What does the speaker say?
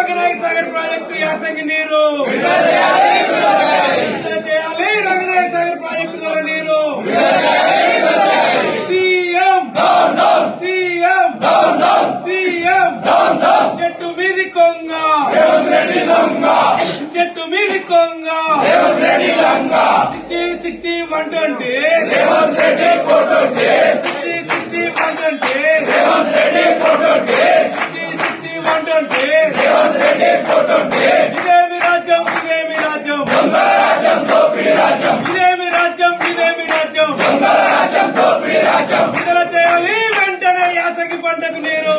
Raghunayaka Sagar project యాసంగి నీరు విడుదల చేయాలి. రఘునాయక సాగర్ ప్రాజెక్టు ద్వారా నీరు సీఎం చెట్టు మీది కొంగ చెట్టు మీది కొంగ 60 120 60 120 ఇదేమి రాజ్యం ఇదేమి రాజ్యం ఇదేమి రాజ్యం ఇదేమి రాజ్యం విడుదల చేయాలి వెంటనే యాసంగి పంటకు నీరు